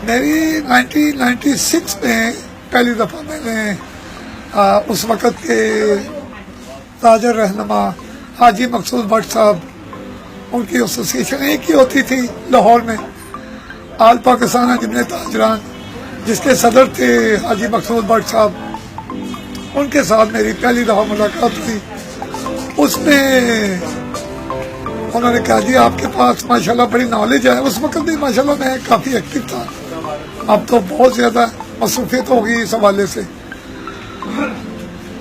میری 1996 میں پہلی دفعہ میں نے اس وقت کے تاجر رہنما حاجی مقصود بٹ صاحب، ان کی ایسوسیشن ایک ہی ہوتی تھی لاہور میں، آل پاکستان جمن تاجران، جس کے صدر تھے حاجی مقصود بٹ صاحب، ان کے ساتھ میری پہلی دفعہ ملاقات ہوئی۔ اس میں انہوں نے کہا جی آپ کے پاس ماشاءاللہ بڑی نالج ہے۔ اس وقت بھی ماشاءاللہ میں کافی ایکٹیو تھا، اب تو بہت زیادہ مصروفیت ہو گئی اس حوالے سے۔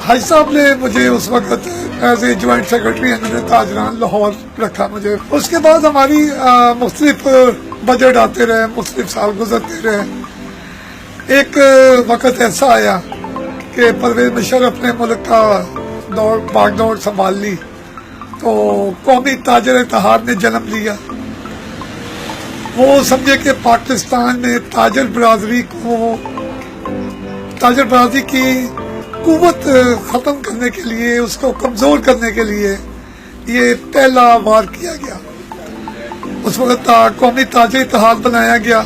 حاج صاحب نے مجھے اس وقت ایز اے جوائنٹ سیکرٹری تاجران لاہور رکھا مجھے۔ اس کے بعد ہماری مختلف بجٹ آتے رہے، مختلف سال گزرتے رہے۔ ایک وقت ایسا آیا کہ پرویز مشرف نے ملک کا باغ دوڑ سنبھال لی، تو قومی تاجر اتحاد نے جنم لیا۔ وہ سمجھے کہ پاکستان میں تاجر برادری کی قوت ختم کرنے کے لیے، اس کو کمزور کرنے کے لیے یہ پہلا وار کیا گیا۔ اس وقت قومی تاجر اتحاد بنایا گیا۔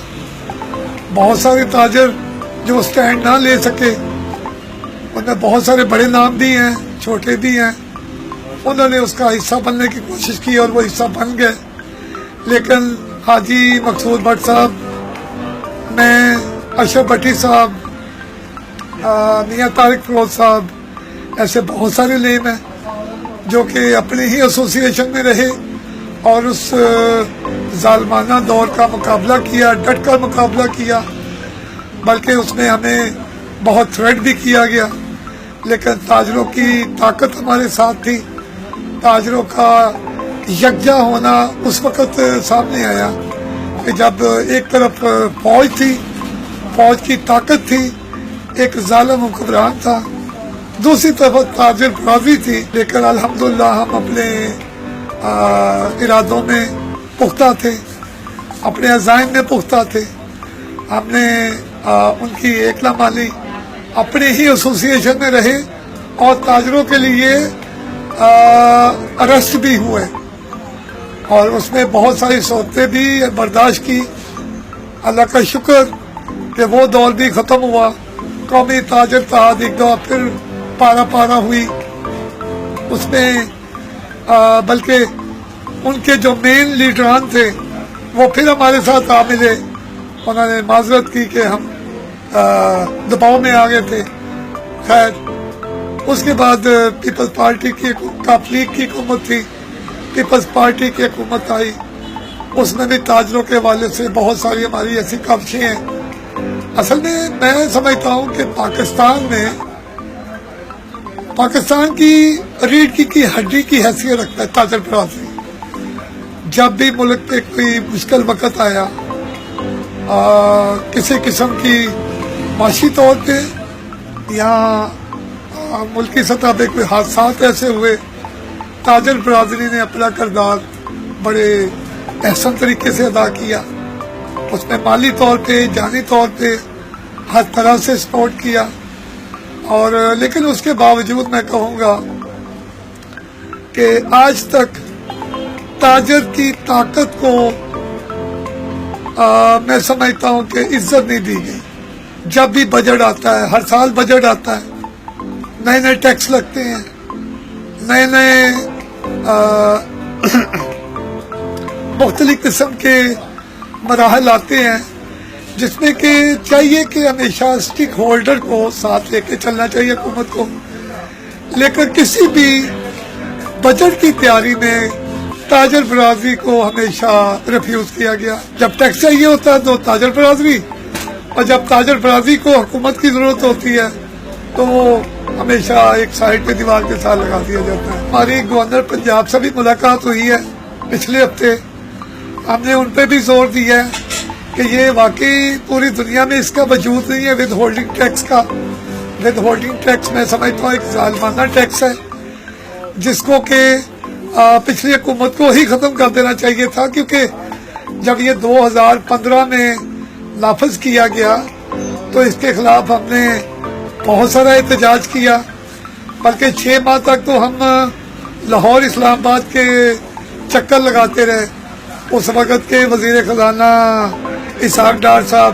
بہت سارے تاجر جو سٹینڈ نہ لے سکے، ان میں بہت سارے بڑے نام بھی ہیں، چھوٹے بھی ہیں، انہوں نے اس کا حصہ بننے کی کوشش کی اور وہ حصہ بن گئے۔ لیکن حاجی مقصود بٹ صاحب، میں، اشرف بٹی صاحب، میاں طارق فروز صاحب، ایسے بہت سارے نیم ہیں جو کہ اپنی ہی ایسوسیشن میں رہے اور اس ظالمانہ دور کا مقابلہ کیا، ڈٹ کر مقابلہ کیا، بلکہ اس میں ہمیں بہت تھریٹ بھی کیا گیا۔ لیکن تاجروں کی طاقت ہمارے ساتھ تھی، تاجروں کا یکجا ہونا اس وقت سامنے آیا کہ جب ایک طرف فوج تھی، فوج کی طاقت تھی، ایک ظالم حکمران تھا، دوسری طرف تاجر برادری تھی۔ لیکن الحمدللہ ہم اپنے ارادوں میں پختہ تھے، اپنے عزائم میں پختہ تھے۔ ہم نے ان کی ایک نہ مانی، اپنے ہی ایسوسیشن میں رہے اور تاجروں کے لیے ارسٹ بھی ہوئے اور اس میں بہت ساری صورتیں بھی برداشت کی۔ اللہ کا شکر کہ وہ دور بھی ختم ہوا۔ قومی تاجر اتحاد ایک دفعہ پھر پارا ہوئی۔ اس میں بلکہ ان کے جو مین لیڈران تھے وہ پھر ہمارے ساتھ آ ملے۔ انہوں نے معذرت کی کہ ہم دباؤ میں آ گئے تھے۔ خیر، اس کے بعد پیپلز پارٹی کی لیگ کی حکومت تھی، پیپلز پارٹی کی حکومت آئی۔ اس میں بھی تاجروں کے حوالے سے بہت ساری ہماری ایسی کاوشیں ہیں۔ اصل میں سمجھتا ہوں کہ پاکستان کی ریڑھ کی ہڈی کی حیثیت رکھتا ہے تاجر برادری۔ جب بھی ملک پہ کوئی مشکل وقت آیا، کسی قسم کی معاشی طور پہ یا ملکی سطح پہ کوئی حادثات ایسے ہوئے، تاجر برادری نے اپنا کردار بڑے احسن طریقے سے ادا کیا۔ اس میں مالی طور پہ، جانی طور پہ ہر طرح سے سپورٹ کیا۔ اور لیکن اس کے باوجود میں کہوں گا کہ آج تک تاجر کی طاقت کو میں سمجھتا ہوں کہ عزت نہیں دی گئی۔ جب بھی بجٹ آتا ہے، ہر سال بجٹ آتا ہے، نئے ٹیکس لگتے ہیں، نئے مختلف قسم کے مراحل آتے ہیں، جس میں کہ چاہیے کہ ہمیشہ اسٹیک ہولڈر کو ساتھ لے کے چلنا چاہیے حکومت کو۔ لیکن کسی بھی بجٹ کی تیاری میں تاجر برادری کو ہمیشہ ریفیوز کیا گیا۔ جب ٹیکس چاہیے ہوتا ہے تو تاجر برادری، اور جب تاجر برادری کو حکومت کی ضرورت ہوتی ہے تو وہ ہمیشہ ایک سائڈ پہ دیوار کے ساتھ لگا دیا جاتا ہے۔ ہماری گورنر پنجاب سے بھی ملاقات ہوئی ہے پچھلے ہفتے۔ ہم نے ان پہ بھی زور دیا ہے کہ یہ واقعی پوری دنیا میں اس کا وجود نہیں ہے ود ہولڈنگ ٹیکس کا۔ ود ہولڈنگ ٹیکس میں سمجھتا ہوں ایک ظالمانہ ٹیکس ہے، جس کو کہ پچھلی حکومت کو ہی ختم کر دینا چاہیے تھا، کیونکہ جب یہ 2015 میں نافذ کیا گیا تو اس کے خلاف ہم نے بہت سارا احتجاج کیا، بلکہ 6 ماہ تک تو ہم لاہور اسلام آباد کے چکر لگاتے رہے۔ اس وقت کے وزیر خزانہ اسحاق ڈار صاحب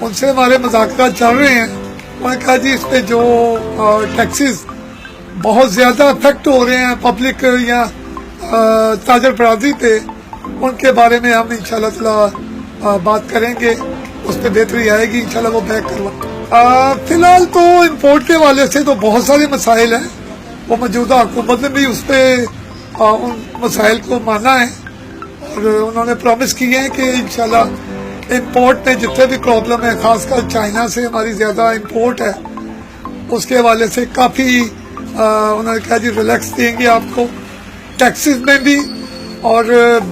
ان سے ہمارے مذاکرات چل رہے ہیں. انہوں نے کہا جی اس پہ جو ٹیکسز بہت زیادہ افیکٹ ہو رہے ہیں پبلک یا تاجر برادری پہ، ان کے بارے میں ہم انشاءاللہ تعالی بات کریں گے، اس پہ بہتری آئے گی انشاءاللہ وہ بیک کروا. فی الحال تو امپورٹ کے حوالے سے تو بہت سارے مسائل ہیں، وہ موجودہ حکومت نے بھی اس پہ ان مسائل کو مانا ہے اور انہوں نے پرومس کیے ہیں کہ انشاءاللہ امپورٹ میں جتنے بھی پرابلم ہے، خاص کر چائنا سے ہماری زیادہ امپورٹ ہے، اس کے حوالے سے کافی انہوں نے کہا جی ریلیکس دیں گے آپ کو، ٹیکسز میں بھی اور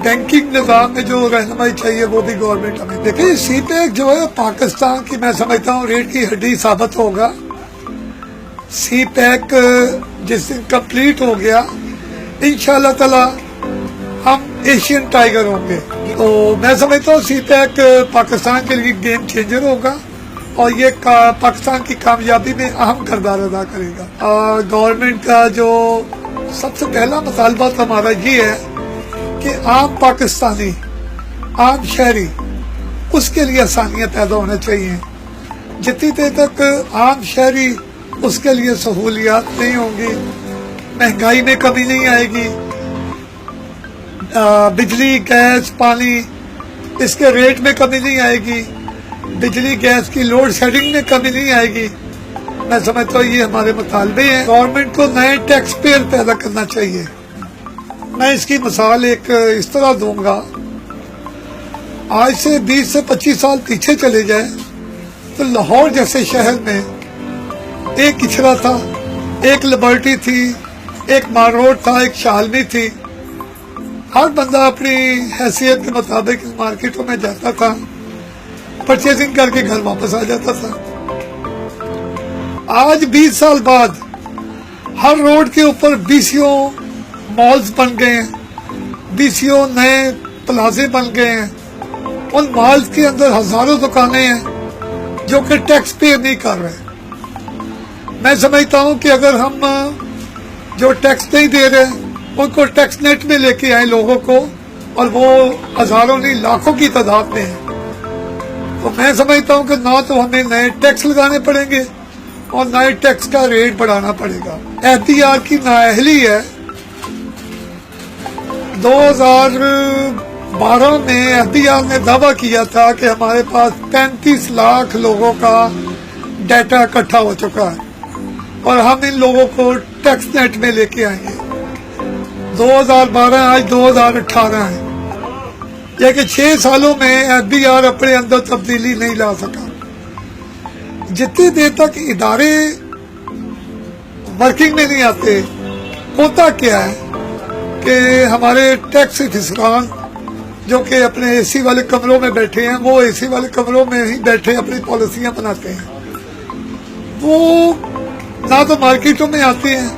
بینکنگ نظام میں جو رہنمائی چاہیے وہ بھی گورنمنٹ ہمیں. دیکھیں سی پیک جو ہے پاکستان کی میں سمجھتا ہوں ریٹ کی ہڈی ثابت ہوگا. سی پیک جس دن کمپلیٹ ہو گیا انشاءاللہ تعالی ہم ایشین ٹائیگر ہوں گے. تو میں سمجھتا ہوں سی پیک پاکستان کے لیے گیم چینجر ہوگا اور یہ پاکستان کی کامیابی میں اہم کردار ادا کرے گا. گورنمنٹ کا جو سب سے پہلا مطالبہ ہمارا یہ ہے کہ عام پاکستانی، عام شہری، اس کے لیے آسانیاں پیدا ہونا چاہیے. جتنی دیر تک عام شہری اس کے لیے سہولیات نہیں ہوں گی، مہنگائی میں کمی نہیں آئے گی، بجلی گیس پانی اس کے ریٹ میں کمی نہیں آئے گی، بجلی گیس کی لوڈ شیڈنگ میں کمی نہیں آئے گی. میں سمجھتا ہوں یہ ہمارے مطالبے ہیں. گورنمنٹ کو نئے ٹیکس پیئر پیدا کرنا چاہیے. میں اس کی مثال ایک اس طرح دوں گا، آج سے 20 سے 25 سال پیچھے چلے جائیں تو لاہور جیسے شہر میں ایک کچرا تھا، ایک لبرٹی تھی، ایک مار روڈ تھا، ایک شالمی تھی. ہر بندہ اپنی حیثیت کے مطابق مارکیٹوں میں جاتا تھا، پرچیزنگ کر کے گھر واپس آ جاتا تھا. آج 20 سال بعد ہر روڈ کے اوپر BCO مالز بن گئے ہیں، BCO نئے پلازے بن گئے ہیں. ان مالز کے اندر ہزاروں دکانیں ہیں جو کہ ٹیکس پے نہیں کر رہے. میں سمجھتا ہوں کہ اگر ہم جو ٹیکس نہیں دے رہے ان کو ٹیکس نیٹ میں لے کے آئیں لوگوں کو، اور وہ ہزاروں نہیں لاکھوں کی تعداد میں ہیں، تو میں سمجھتا ہوں کہ نہ تو ہمیں نئے ٹیکس لگانے پڑیں گے اور نئے ٹیکس کا ریٹ بڑھانا پڑے گا. احتیاط کی نااہلی ہے. 2012 میں احتیاط نے دعویٰ کیا تھا کہ ہمارے پاس 35 لاکھ لوگوں کا ڈیٹا اکٹھا ہو چکا ہے اور ہم ان لوگوں کو ٹیکس نیٹ میں لے کے آئیں گے. 2012 آج 2018 ہے، یہ کہ 6 سالوں میں FBI اپنے اندر تبدیلی نہیں لا سکا. جتنی دیر تک ادارے ورکنگ میں نہیں آتے، ہوتا کیا ہے کہ ہمارے ٹیکس افسران جو کہ اپنے اے سی والے کمروں میں بیٹھے ہیں، وہ اے سی والے کمروں میں ہی بیٹھے اپنی پالیسیاں بناتے ہیں. وہ نہ تو مارکیٹوں میں آتے ہیں،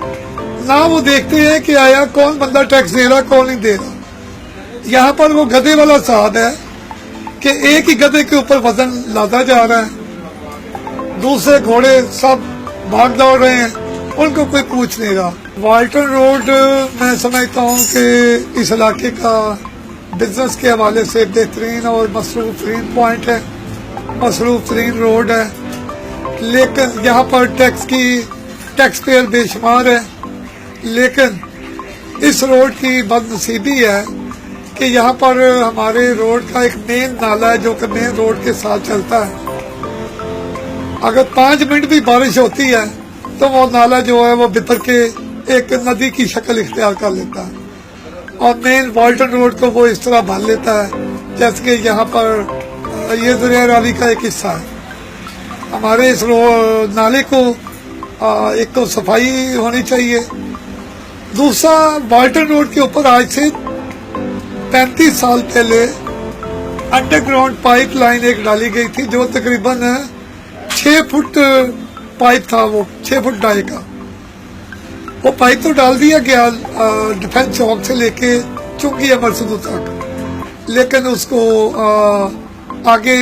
نہ وہ دیکھتے ہیں کہ آیا کون بندہ ٹیکس دے رہا کون نہیں دے رہا. یہاں پر وہ گدھے والا صاحب ہے کہ ایک ہی گدھے کے اوپر وزن لادا جا رہا ہے، دوسرے گھوڑے سب بھاگ دوڑ رہے ہیں، ان کو کوئی پوچھ نہیں رہا. والٹن روڈ میں سمجھتا ہوں کہ اس علاقے کا بزنس کے حوالے سے بہترین اور مصروف ترین پوائنٹ ہے، مصروف ترین روڈ ہے. لیکن یہاں پر ٹیکس پیئر بے شمار ہے. لیکن اس روڈ کی بد نصیبی ہے کہ یہاں پر ہمارے روڈ کا ایک مین نالا ہے جو کہ مین روڈ کے ساتھ چلتا ہے. اگر 5 منٹ بھی بارش ہوتی ہے تو وہ نالا جو ہے وہ بتر کے ایک ندی کی شکل اختیار کر لیتا ہے اور مین والٹن روڈ کو وہ اس طرح بھر لیتا ہے جیسے کہ یہاں پر یہ دریا راوی کا ایک حصہ ہے. ہمارے اس نالے کو ایک تو صفائی ہونی چاہیے. دوسرا والٹن روڈ کے اوپر آج سے 35 سال پہلے انڈر گراؤنڈ پائپ لائن ایک ڈالی گئی تھی جو تقریباً 6 فٹ پائپ تھا، وہ 6 فٹ ڈائی کا. وہ پائپ تو ڈال دیا گیا ڈیفینس چوک سے لے کے چنگی امرسدو تک، لیکن اس کو آگے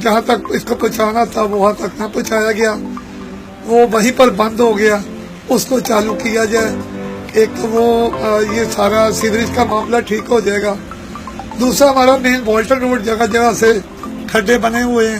جہاں تک اس کو پہنچانا تھا وہاں تک نہ پہنچایا گیا. وہ وہیں پر بند ہو گیا. اس کو چالو کیا جائے. ایک تو وہ یہ سارا سیوریج کا معاملہ ٹھیک ہو جائے گا. دوسرا ہمارا مین والٹن روڈ جگہ جگہ سے کھڈے بنے ہوئے ہیں